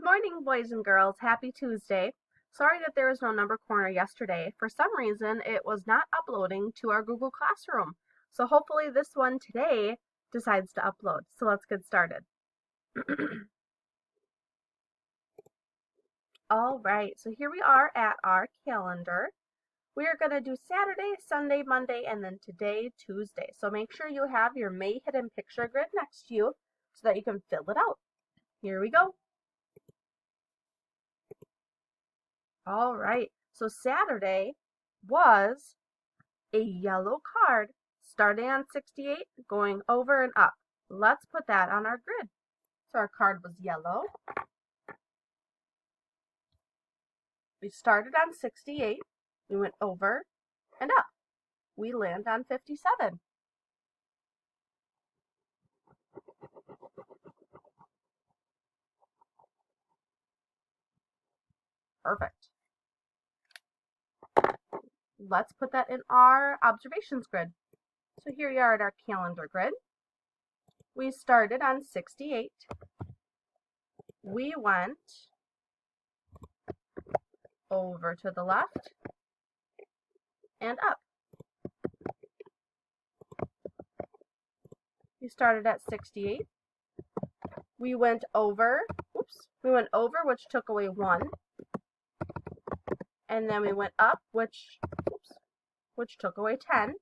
morning, boys and girls. Happy Tuesday. Sorry that there was no number corner yesterday. For some reason, it was not uploading to our Google Classroom. So hopefully this one today decides to upload. So let's get started. All right, so here we are at our calendar. We are going to do Saturday, Sunday, Monday, and then today, Tuesday. So make sure you have your May Hidden Picture grid next to you so that you can fill it out. Here we go. All right, so Saturday was a yellow card starting on 68, going over and up. Let's put that on our grid. So our card was yellow. We started on 68, we went over and up. We land on 57. Perfect. Let's put that in our observations grid. So here we are at our calendar grid. We started on 68. We went over to the left and up. We started at 68. We went over, which took away 1. And then we went up, which took away 10.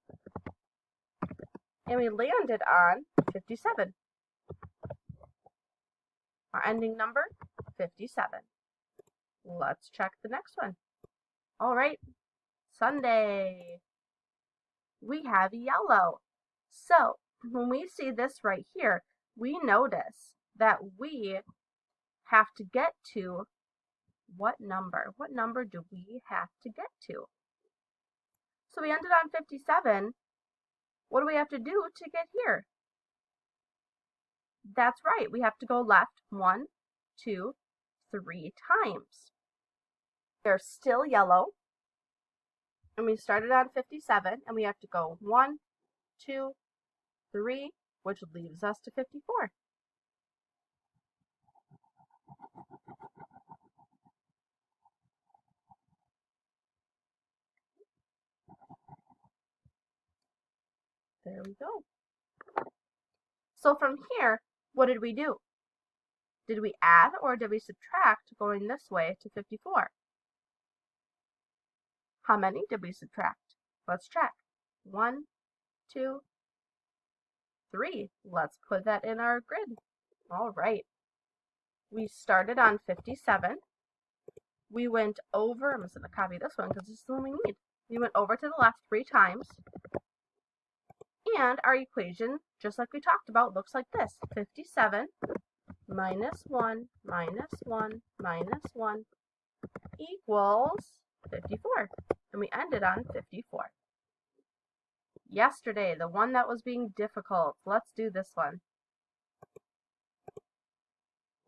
And we landed on 57. Our ending number, 57. Let's check the next one. All right, Sunday. We have yellow. So when we see this right here, we notice that we have to get to what number? What number do we have to get to? So we ended on 57. What do we have to do to get here? That's right, we have to go left 1, 2, 3 times. They're still yellow. And we started on 57, and we have to go 1, 2, 3, which leaves us to 54. There we go. So from here, what did we do? Did we add or did we subtract going this way to 54? How many did we subtract? Let's check. 1, 2, 3. Let's put that in our grid. All right. We started on 57. We went over, I'm just going to copy this one because this is the one we need. We went over to the left 3 times. And our equation, just like we talked about, looks like this. 57 minus 1 minus 1 minus 1 equals 54. And we ended on 54. Yesterday, the one that was being difficult. Let's do this one.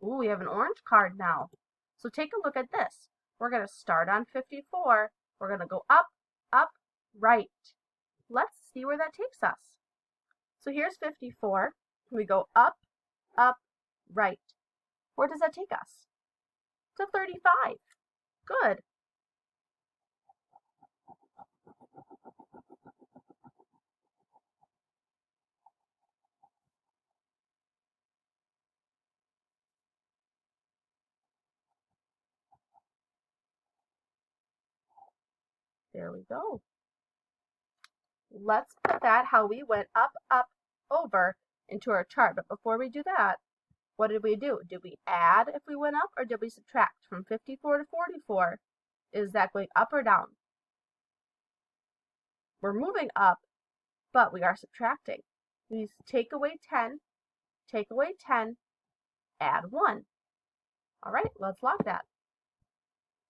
Ooh, we have an orange card now. So take a look at this. We're going to start on 54. We're going to go up, up, right. Let's see where that takes us. So here's 54. We go up, up, right. Where does that take us? To 35. Good. There we go. Let's put that how we went up, up, over into our chart. But before we do that, what did we do? Did we add if we went up or did we subtract? From 54 to 44, is that going up or down? We're moving up, but we are subtracting. We take away 10, add 1. All right, let's log that.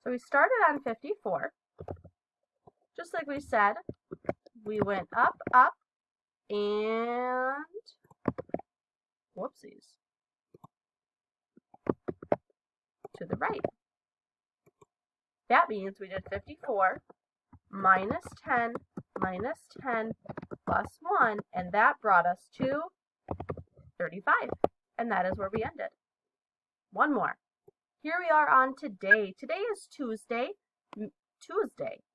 So we started on 54. Just like we said, we went up, up, and whoopsies, to the right. That means we did 54 minus 10 plus 1, and that brought us to 35. And that is where we ended. One more. here we are on today. Today is Tuesday,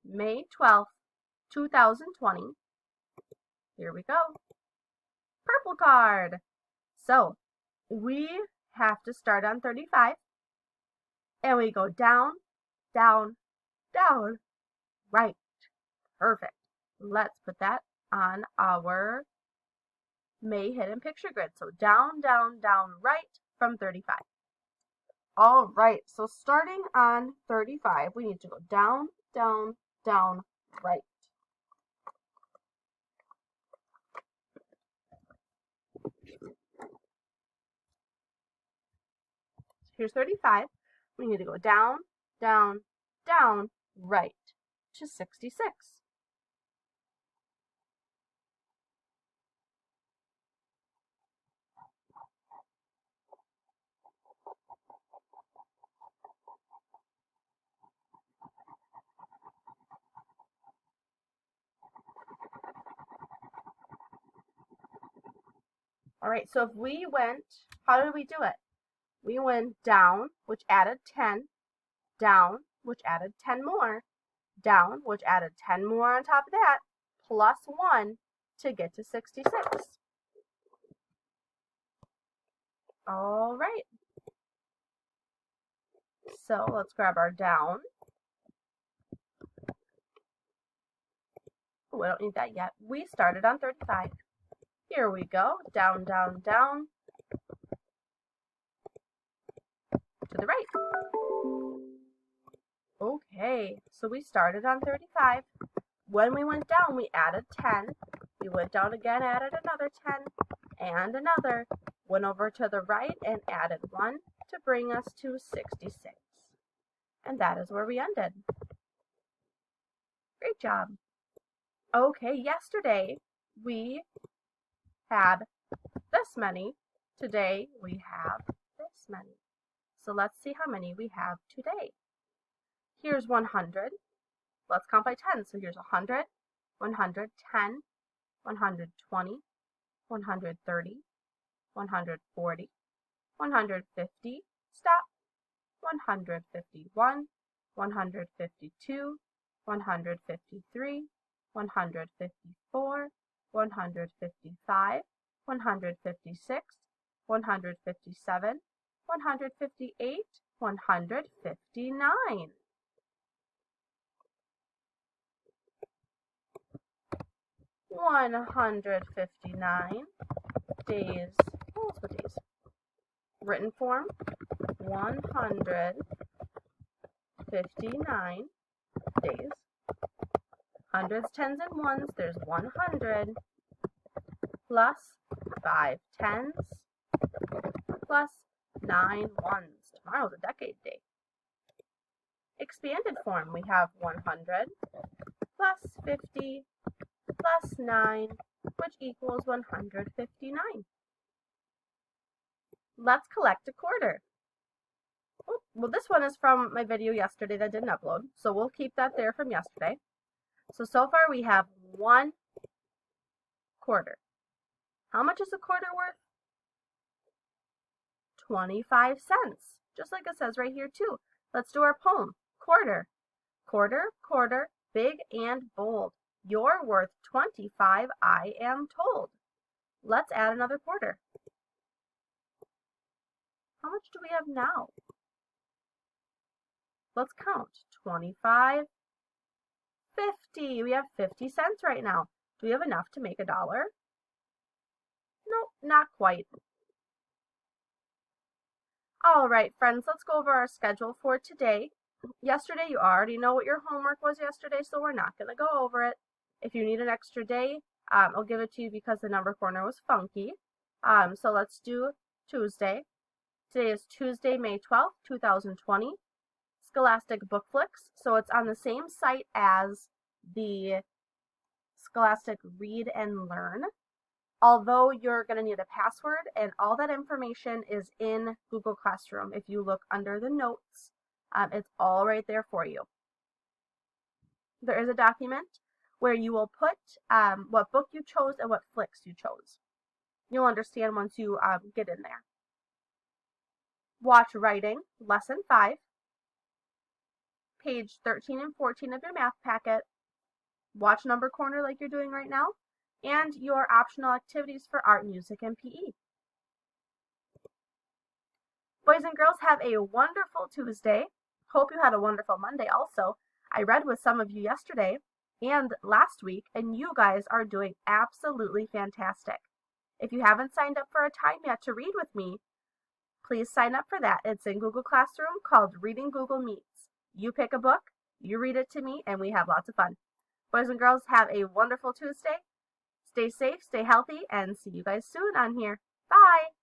May 12th, 2020. Here we go. Purple card. So we have to start on 35 and we go down, down, down, right. Perfect. Let's put that on our May hidden picture grid. So down, down, down, right from 35. All right, so starting on 35, we need to go down, down, down, right. Here's 35. We need to go down, down, down, right to 66. All right, so if we went, how did we do it? We went down, which added 10, down, which added 10 more, down, which added 10 more on top of that, plus 1 to get to 66. All right. So let's grab our down. Oh, I don't need that yet. We started on 35. Here we go. Down, down, down. To the right. Okay, so we started on 35. When we went down, we added 10. We went down again, added another 10, and another. Went over to the right and added 1 to bring us to 66. And that is where we ended. Great job. Okay, yesterday we had this many. Today we have this many. So let's see how many we have today. Here's 100. Let's count by 10. So here's 100, 110, 120, 130, 140, 150, stop, 151, 152, 153, 154, 155, 156, 157, 158, 159. Days. Oh, let's put days. Written form. 159 days. Hundreds, tens, and ones. There's 100 plus 5 tens plus 9 ones. Tomorrow's a decade day. Expanded form. We have 100 plus 50 plus 9, which equals 159. Let's collect a quarter. Oh, well, this one is from my video yesterday that didn't upload, so we'll keep that there from yesterday. So far we have 1 quarter. How much is a quarter worth? 25 cents, just like it says right here too. Let's do our poem. Quarter. Quarter, quarter, big and bold. You're worth 25, I am told. Let's add another quarter. How much do we have now? Let's count. 25, 50. We have 50 cents right now. Do we have enough to make $1? Nope, not quite. All right, friends, let's go over our schedule for today. Yesterday, you already know what your homework was yesterday, so we're not going to go over it. If you need an extra day, I'll give it to you because the number corner was funky. So let's do Tuesday. Today is Tuesday, May 12th, 2020. Scholastic Bookflix. So it's on the same site as the Scholastic Read and Learn. Although you're going to need a password, and all that information is in Google Classroom. If you look under the notes, it's all right there for you. There is a document where you will put what book you chose and what flicks you chose. You'll understand once you get in there. watch Writing, Lesson 5, page 13 and 14 of your math packet, watch Number Corner like you're doing right now, and your optional activities for art, music, and PE. Boys and girls, have a wonderful Tuesday. Hope you had a wonderful Monday also. I read with some of you yesterday and last week, and you guys are doing absolutely fantastic. If you haven't signed up for a time yet to read with me, please sign up for that. It's in Google Classroom called Reading Google Meets. You pick a book, you read it to me, and we have lots of fun. Boys and girls, have a wonderful Tuesday. Stay safe, stay healthy, and see you guys soon on here. Bye!